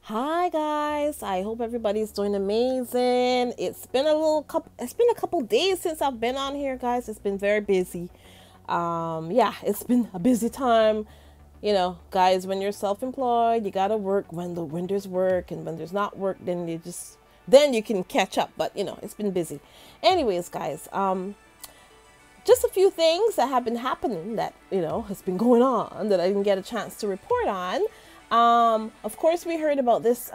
Hi guys, I hope everybody's doing amazing. It's been a couple days since I've been on here, guys. It's been very busy. Yeah, it's been a busy time. Guys, when you're self-employed, you gotta work when there's work, and when there's not work, then you can catch up. But it's been busy. Anyways, guys, just a few things that have been happening that has been going on that I didn't get a chance to report on. Of course, we heard this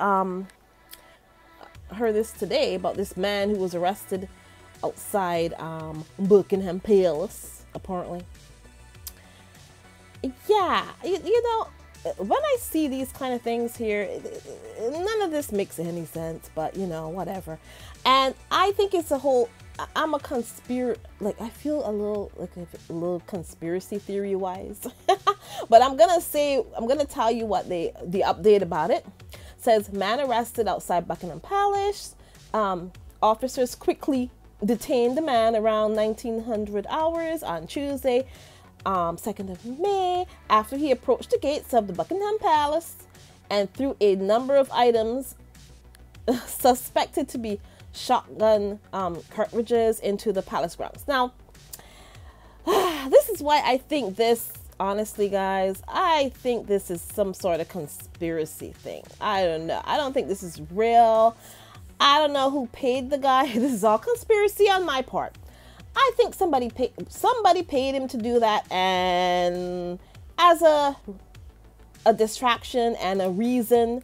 today about this man who was arrested outside Buckingham Palace, apparently. Yeah, when I see these kind of things here, none of this makes any sense, but whatever. And I think it's a whole. I'm a I feel a little conspiracy theory wise. But I'm gonna tell you what the update about it says. Man arrested outside Buckingham Palace. Officers quickly detained the man around 1900 hours on Tuesday, 2nd of May, after he approached the gates of the Buckingham Palace and threw a number of items suspected to be shotgun cartridges into the palace grounds. Now, this is why I think this, honestly, guys, I think this is some sort of conspiracy thing. I don't know. I don't think this is real. I don't know who paid the guy. This is all conspiracy on my part. I think somebody paid him to do that, and as a distraction and a reason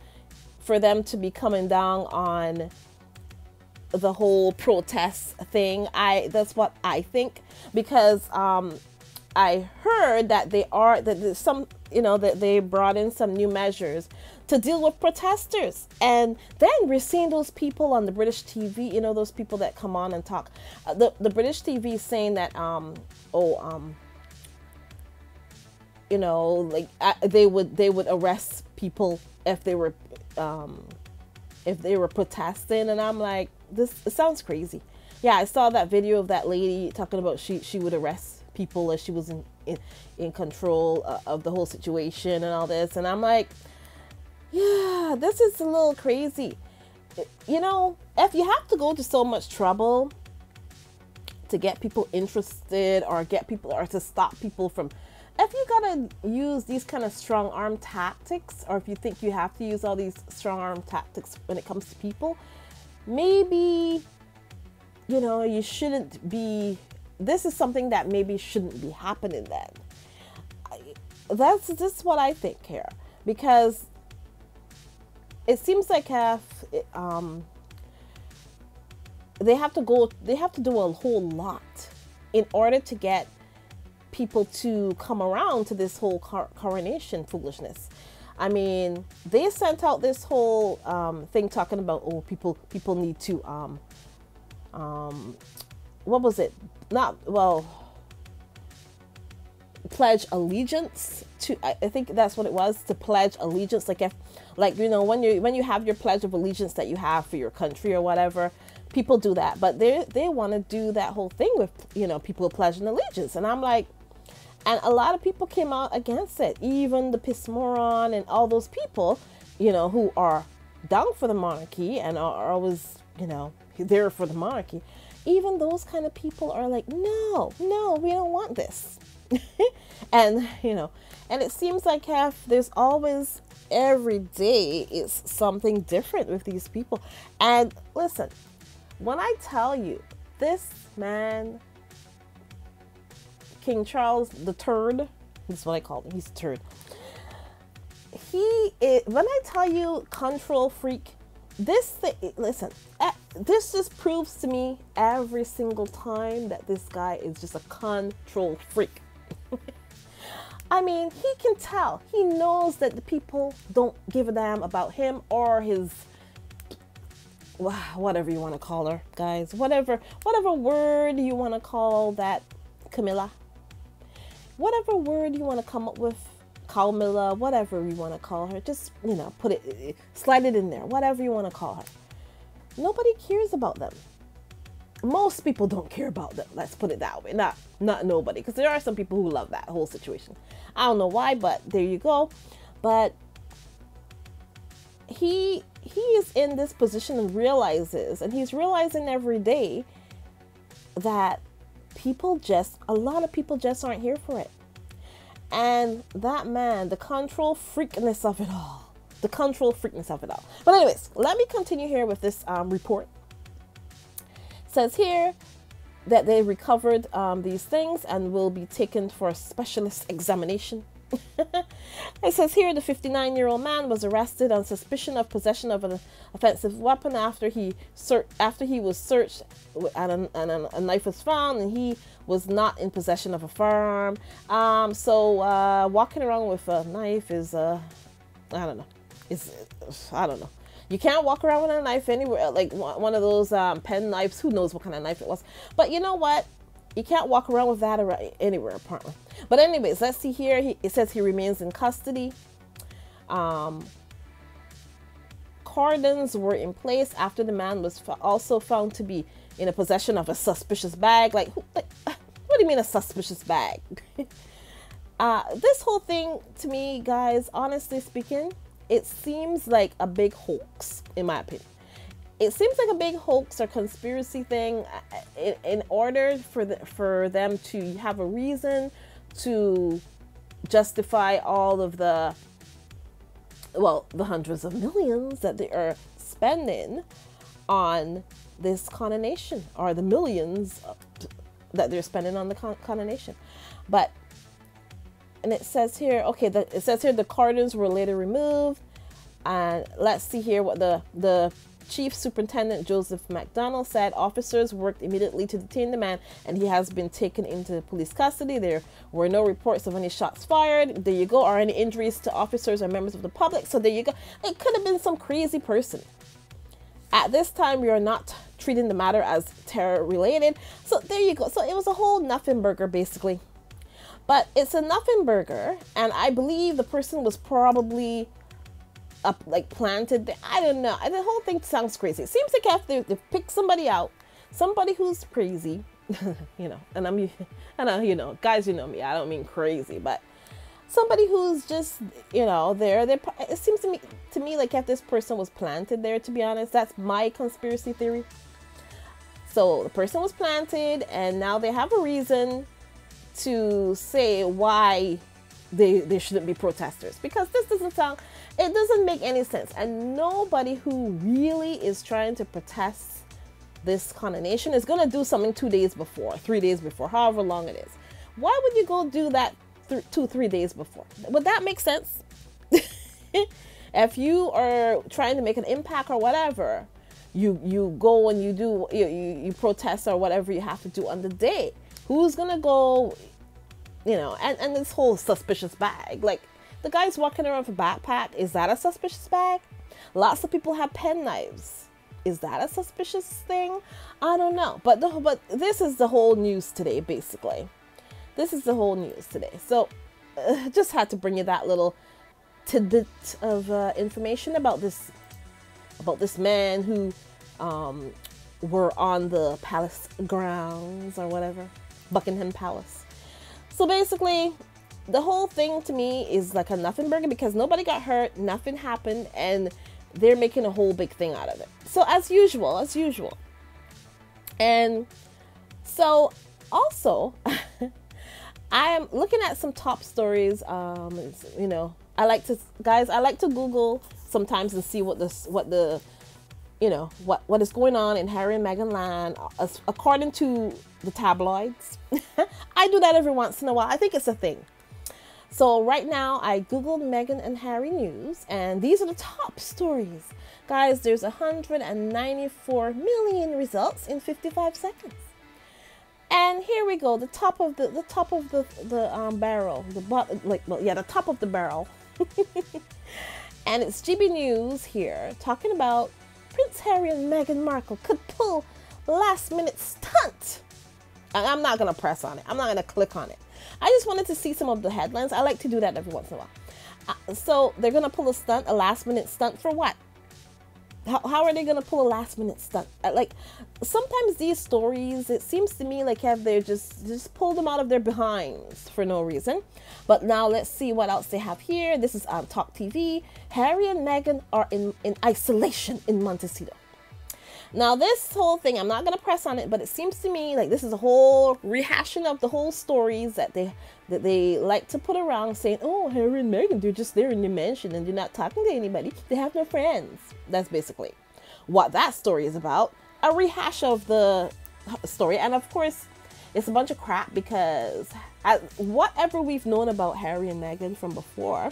for them to be coming down on the whole protest thing. That's what I think, because I heard that that they brought in some new measures to deal with protesters. And then we're seeing those people on the British TV, those people that come on and talk. The British TV saying that they would arrest people if they were protesting, and I'm like, it sounds crazy. Yeah, I saw that video of that lady talking about she would arrest people if she was in control of the whole situation and all this, and I'm like, yeah, this is a little crazy. If you have to go to so much trouble to get people interested or to stop people from, if you gotta use these kind of strong arm tactics, or if you think you have to use all these strong arm tactics when it comes to people, maybe you shouldn't be. This is something that maybe shouldn't be happening then. That's what I think here, because it seems like they have to do a whole lot in order to get people to come around to this whole coronation foolishness. I mean, they sent out this whole thing talking about, people need to what was it? Pledge allegiance to. I think that's what it was, to pledge allegiance. When you have your pledge of allegiance that you have for your country or whatever, people do that. But they want to do that whole thing with people pledging allegiance, and I'm like. And a lot of people came out against it, even the piss moron and all those people, who are down for the monarchy and are always, there for the monarchy. Even those kind of people are like, no, we don't want this. And it seems like there's always, every day is something different with these people. And listen, when I tell you, this man, King Charles the Third, that's what I call him. He's the third. When I tell you control freak, this just proves to me every single time that this guy is just a control freak. I mean, he can tell. He knows that the people don't give a damn about him or his, whatever you want to call her, guys. Whatever word you want to call that Camilla. Whatever word you want to come up with, Camilla, whatever you want to call her, just, slide it in there, whatever you want to call her. Nobody cares about them. Most people don't care about them. Let's put it that way. Not nobody, because there are some people who love that whole situation. I don't know why, but there you go. But he is in this position and realizes, and he's realizing every day that a lot of people just aren't here for it. And that man, the control freakness of it all. But anyways, let me continue here with this report. It says here that they recovered these things and will be taken for a specialist examination. It says here the 59-year-old man was arrested on suspicion of possession of an offensive weapon after he was searched and a knife was found, and he was not in possession of a firearm. So walking around with a knife is I don't know. You can't walk around with a knife anywhere, like one of those pen knives. Who knows what kind of knife it was? But you know what? You can't walk around with that anywhere, apparently. But anyways, let's see here. It says he remains in custody. Cordons were in place after the man was also found to be in a possession of a suspicious bag. What do you mean a suspicious bag? This whole thing, to me, guys, honestly speaking, it seems like a big hoax, in my opinion. It seems like a big hoax or conspiracy thing in order for them to have a reason to justify all of the hundreds of millions that they are spending on this coronation, or the millions that they're spending on the coronation. And it says here, it says here the cordons were later removed. And let's see here what the Chief Superintendent Joseph McDonald said. Officers worked immediately to detain the man, and he has been taken into police custody. There were no reports of any shots fired. There you go. Or any injuries to officers or members of the public. So there you go. It could have been some crazy person. At this time, we are not treating the matter as terror related. So there you go. So it was a whole nothing burger, basically. But it's a nothing burger, and I believe the person was probably planted there. I don't know. The whole thing sounds crazy. It seems like after they pick somebody out, somebody who's crazy, and guys, you know me, I don't mean crazy, but somebody who's just, there. It seems to me like if this person was planted there, to be honest. That's my conspiracy theory. So the person was planted, and now they have a reason to say why they shouldn't be protesters, because this doesn't make any sense. And nobody who really is trying to protest this coronation is going to do something 2 days before, 3 days before, however long it is. Why would you go do that 2-3 days before? Would that make sense? If you are trying to make an impact or whatever, you go and you protest or whatever you have to do on the day. Who's gonna go, and this whole suspicious bag, like the guy's walking around with a backpack, is that a suspicious bag? Lots of people have pen knives. Is that a suspicious thing? I don't know. But this is the whole news today, basically. This is the whole news today. So just had to bring you that little tidbit of information about this man who were on the palace grounds or whatever. Buckingham Palace. So basically, the whole thing to me is like a nothing burger, because nobody got hurt, nothing happened, and they're making a whole big thing out of it. So as usual. And so also, I am looking at some top stories. I like to Google sometimes and see what is going on in Harry and Meghan land, according to the tabloids. I do that every once in a while. I think it's a thing. So right now I Googled Meghan and Harry news, and these are the top stories. Guys, there's 194 million results in 55 seconds. And here we go, the top of the barrel, the top of the barrel. And it's GB News here talking about Prince Harry and Meghan Markle could pull last-minute stunt. I'm not going to press on it. I'm not going to click on it. I just wanted to see some of the headlines. I like to do that every once in a while. So they're going to pull a last-minute stunt for what? How are they gonna pull a last minute stunt? Like, sometimes these stories, it seems to me like have they just pull them out of their behinds for no reason. But now let's see what else they have here. This is on Talk TV. Harry and Meghan are in isolation in Montecito. Now this whole thing, I'm not going to press on it, but it seems to me like this is a whole rehashing of the whole stories that they like to put around, saying, oh, Harry and Meghan, they're just there in the mansion and they're not talking to anybody. They have no friends. That's basically what that story is about. A rehash of the story. And of course, it's a bunch of crap because whatever we've known about Harry and Meghan from before,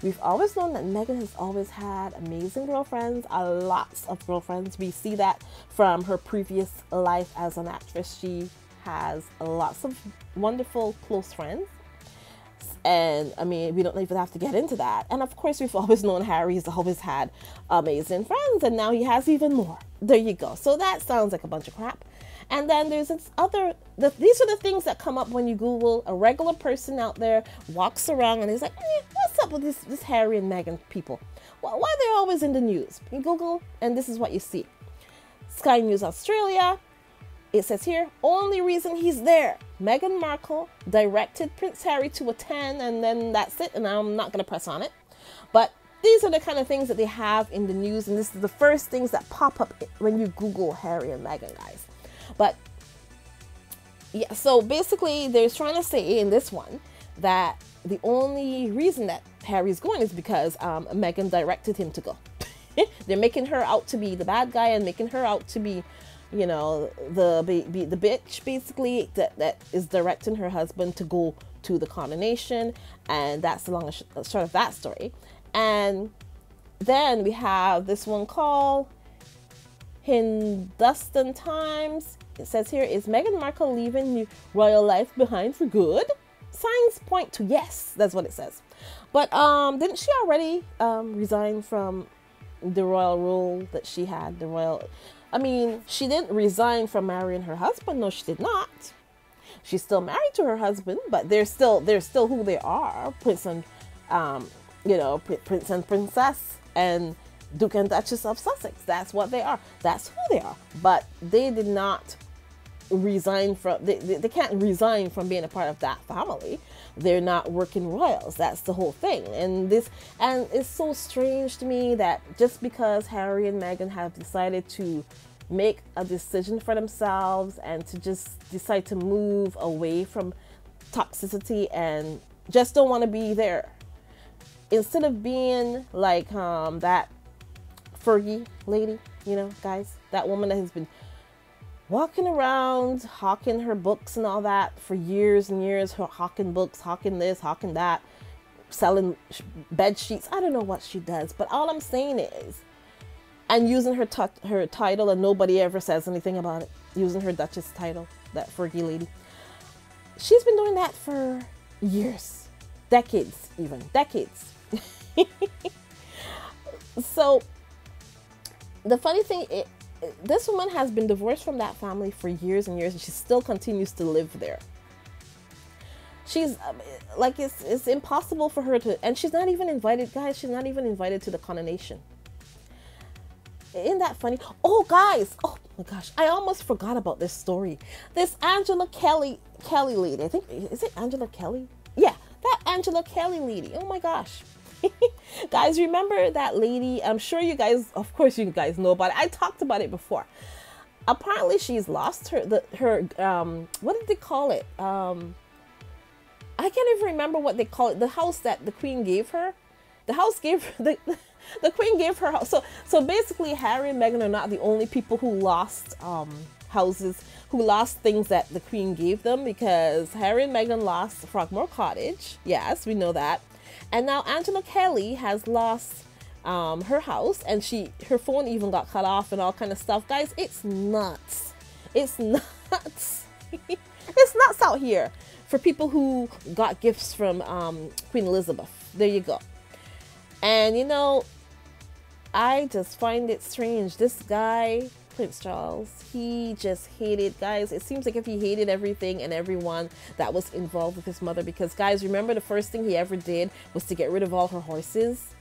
we've always known that Meghan has always had amazing girlfriends, lots of girlfriends. We see that from her previous life as an actress. She has lots of wonderful close friends. And I mean, we don't even have to get into that. And of course, we've always known Harry's always had amazing friends, and now he has even more. There you go. So that sounds like a bunch of crap. And then there's this these are the things that come up when you Google. A regular person out there walks around and is like, what's up with this Harry and Meghan people? Why are they always in the news? You Google, and this is what you see. Sky News Australia. It says here, only reason he's there, Meghan Markle directed Prince Harry to attend, and then that's it. And I'm not going to press on it. But these are the kind of things that they have in the news. And this is the first things that pop up when you Google Harry and Meghan, guys. But yeah, so basically they're trying to say in this one that the only reason that Harry's going is because Meghan directed him to go. They're making her out to be the bad guy and making her out to be, you know, the bitch basically that is directing her husband to go to the coronation. And that's the long and short of that story. And then we have this one called Hindustan Times. It says here, is Meghan Markle leaving royal life behind for good? Signs point to yes. That's what it says. But didn't she already resign from the royal role that she had? I mean, she didn't resign from marrying her husband. No, she did not. She's still married to her husband, but they're still who they are. Prince and Prince and Princess and Duke and Duchess of Sussex. That's what they are. That's who they are. But they did not resign from, they can't resign from being a part of that family. They're not working royals. That's the whole thing. And it's so strange to me that just because Harry and Meghan have decided to make a decision for themselves and to just decide to move away from toxicity and just don't want to be there, instead of being like that Fergie lady, you know, guys, that woman that has been walking around hawking her books and all that for years and years, hawking books, hawking this, hawking that, selling bed sheets. I don't know what she does, but all I'm saying is, and using her title, and nobody ever says anything about it, using her Duchess title, that Fergie lady. She's been doing that for years, decades even, decades. So the funny thing is, this woman has been divorced from that family for years and years, and she still continues to live there. She's like, it's impossible for her to, and she's not even invited, guys. She's not even invited to the coronation. Isn't that funny? Oh, guys, oh my gosh, I almost forgot about this story. This Angela Kelly lady, I think, is it Angela Kelly? Yeah, that Angela Kelly lady. Oh my gosh. Guys, remember that lady? I'm sure you guys, of course you guys know about it. I talked about it before. Apparently she's lost her what did they call it? I can't even remember what they call it. The house that the Queen gave her. The house gave the Queen gave her house. So basically Harry and Meghan are not the only people who lost houses, who lost things that the Queen gave them, because Harry and Meghan lost Frogmore Cottage. Yes, we know that. And now Angela Kelly has lost her house, and her phone even got cut off and all kind of stuff. Guys, it's nuts. It's nuts. It's nuts out here for people who got gifts from Queen Elizabeth. There you go. And you know, I just find it strange. This guy, Prince Charles, he just hated, guys, it seems like if he hated everything and everyone that was involved with his mother, because guys, remember the first thing he ever did was to get rid of all her horses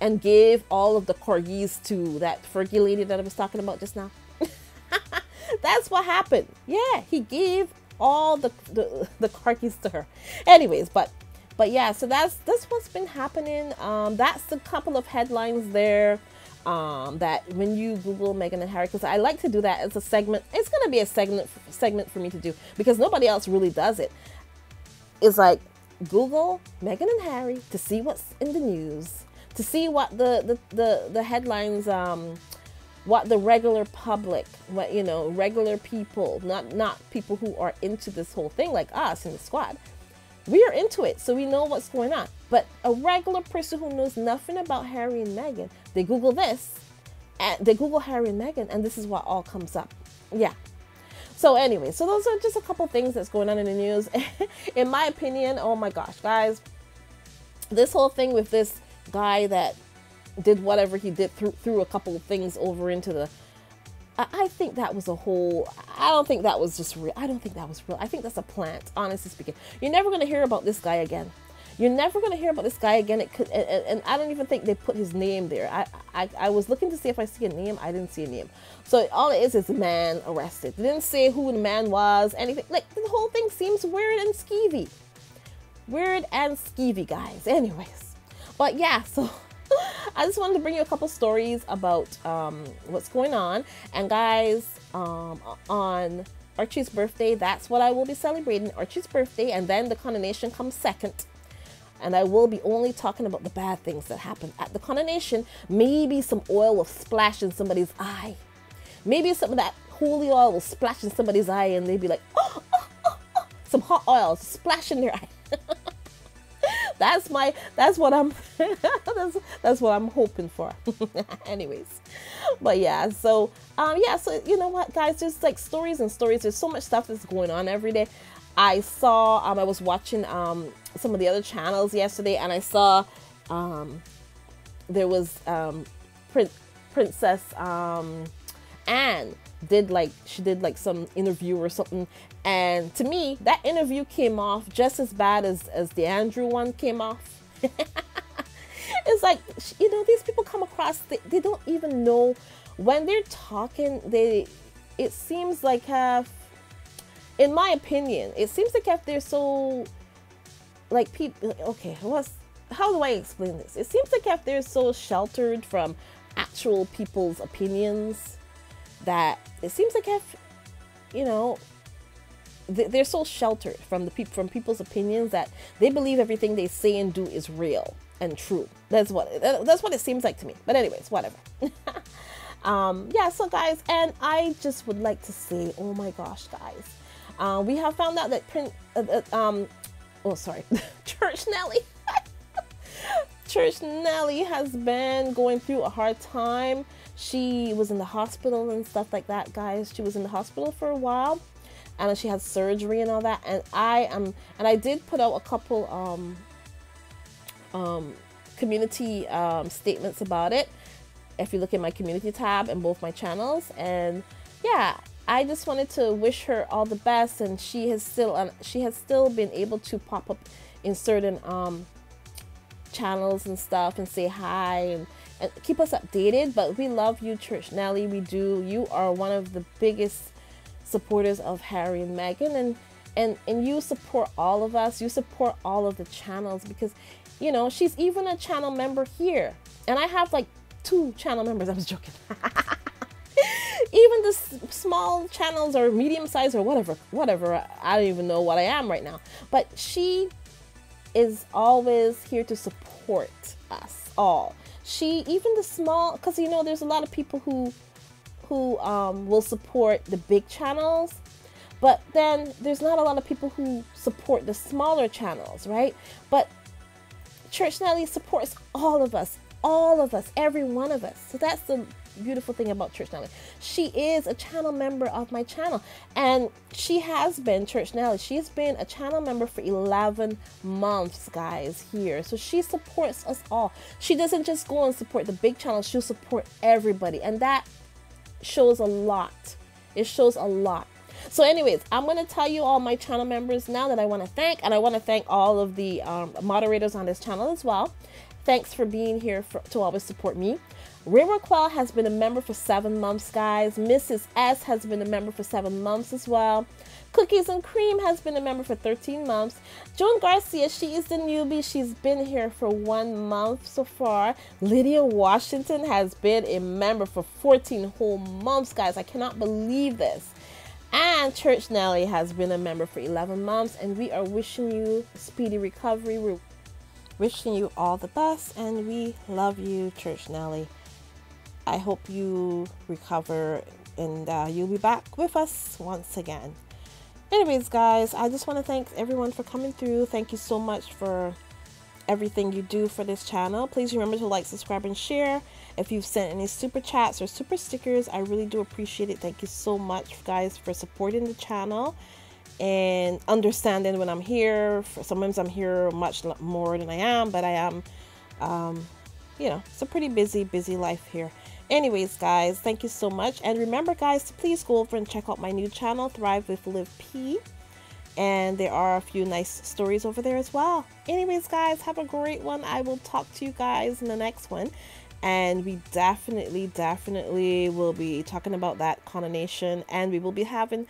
and gave all of the corgis to that Fergie lady that I was talking about just now. That's what happened. Yeah, he gave all the corgis to her. Anyways, but yeah, so that's what's been happening. That's a couple of headlines there. That when you Google Meghan and Harry, because I like to do that as a segment. It's gonna be a segment for me to do because nobody else really does it. It's like Google Meghan and Harry to see what's in the news, to see what the headlines, what the regular public, what regular people, not people who are into this whole thing like us in the squad. We are into it, so we know what's going on. But a regular person who knows nothing about Harry and Meghan, they Google this, and they Google Harry and Meghan, and this is what all comes up. Yeah. So anyway, so those are just a couple things that's going on in the news. In my opinion, oh my gosh, guys, this whole thing with this guy that did whatever he did, threw a couple of things over into the... I think that was a whole... I don't think that was just real. I don't think that was real. I think that's a plant, honestly speaking. You're never going to hear about this guy again. You're never going to hear about this guy again. It could, and I don't even think they put his name there. I was looking to see if I see a name. I didn't see a name. So all it is a man arrested. They didn't say who the man was, anything. Like, the whole thing seems weird and skeevy. Weird and skeevy, guys. Anyways. But yeah, so... I just wanted to bring you a couple stories about what's going on. And guys, on Archie's birthday, that's what I will be celebrating, Archie's birthday, and then the coronation comes second. And I will be only talking about the bad things that happened at the coronation. Maybe some oil will splash in somebody's eye. Maybe some of that holy oil will splash in somebody's eye and they'd be like, oh, oh, oh, oh. Some hot oil splash in their eye. That's what I'm that's what I'm hoping for. Anyways, but yeah, so so you know what, guys, there's like stories and stories. There's so much stuff that's going on every day. I saw I was watching some of the other channels yesterday, and I saw there was Princess Anne did like some interview or something, and to me that interview came off just as bad as the Andrew one came off. It's like, these people come across, they don't even know when they're talking. It seems like in my opinion, it seems like if they're so like people, okay, how do I explain this? It seems like if they're so sheltered from actual people's opinions, that it seems like if they're so sheltered from people's opinions that they believe everything they say and do is real and true. That's what it seems like to me. But anyways, whatever. Yeah, so guys, and I just would like to say, oh my gosh, guys, we have found out that Church Nelly Church Nelly has been going through a hard time. She was in the hospital and stuff like that, guys. She was in the hospital for a while, and she had surgery and all that. And I did put out a couple community statements about it. If you look at my community tab in both my channels, and yeah, I just wanted to wish her all the best. And she has still been able to pop up in certain channels and stuff and say hi and keep us updated. But we love you, Church Nelly. We do. You are one of the biggest supporters of Harry and Meghan, and you support all of us. You support all of the channels because she's even a channel member here, and I have like 2 channel members. I was joking. Even the small channels or medium size or whatever, I don't even know what I am right now, but she is always here to support us all. Even the small, because there's a lot of people who will support the big channels, but then there's not a lot of people who support the smaller channels, right? But Church Nelly supports all of us, every one of us. So that's the beautiful thing about Church Nelly. She is a channel member of my channel, and she has been, Church Nelly, she's been a channel member for 11 months, guys, here. So she supports us all. She doesn't just go and support the big channels, she'll support everybody, and that shows a lot. It shows a lot. So anyways, I'm going to tell you all my channel members now that I want to thank, and I want to thank all of the moderators on this channel as well. Thanks for being here to always support me. Rainbow Quell has been a member for 7 months, guys. Mrs. S has been a member for 7 months as well. Cookies and Cream has been a member for 13 months. Joan Garcia, she is the newbie. She's been here for 1 month so far. Lydia Washington has been a member for 14 whole months, guys. I cannot believe this. And Church Nelly has been a member for 11 months. And we are wishing you speedy recovery. We're wishing you all the best. And we love you, Church Nelly. I hope you recover and you'll be back with us once again. Anyways, guys, I just want to thank everyone for coming through. Thank you so much for everything you do for this channel. Please remember to like, subscribe, and share. If you've sent any super chats or super stickers, I really do appreciate it. Thank you so much, guys, for supporting the channel and understanding when I'm here. Sometimes I'm here much more than I am, but I am, you know, it's a pretty busy life here. Anyways, guys, thank you so much. And remember, guys, to please go over and check out my new channel, Thrive with Liv P. And there are a few nice stories over there as well. Anyways, guys, have a great one. I will talk to you guys in the next one. And we definitely will be talking about that coronation. And we will be having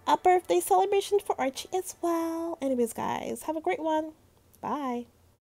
a birthday celebration for Archie as well. Anyways, guys, have a great one. Bye.